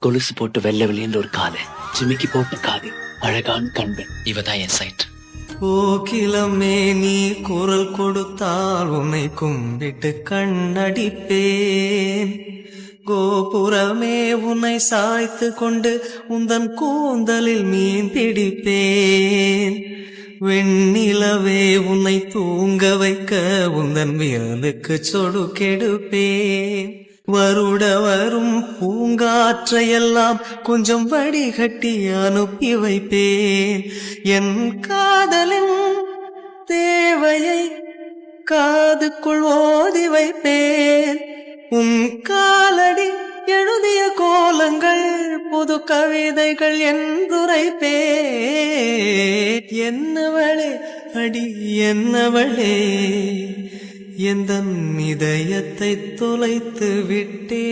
கொலுசு போட்டு வெள்ளை வெளியேன்ற ஒரு காது, ஜிமிக்கி போட்டு காது, அழகான கண்கள். இவதான் என் சைட். கோகிலமே நீ குரல் கொடுத்தால் உன்னை கும்பிட்டு கண்ணடிப்பேன். கோபுரமே உன்னை சாய்த்து கொண்டு உந்தன் கூந்தலில் மீன் பிடிப்பேன். வெண்ணிலவே உன்னை தூங்க வைக்க உந்தன் விரலுக்கு சொடு கெடுப்பேன். வருட வரும் பூங்காற்றையெல்லாம் கொஞ்சம் வடிகட்டி அனுப்பி வைப்பேன். என் காதலின் தேவையை காதுக்குள் ஓதி வைப்பேன். உன் காலடி எழுதிய கோலங்கள் புது கவிதைகள் என்றுரைப்பேன். என்னவளே அடி என்னவளே, எந்தன் இதயத்தை தொலைத்து விட்டே.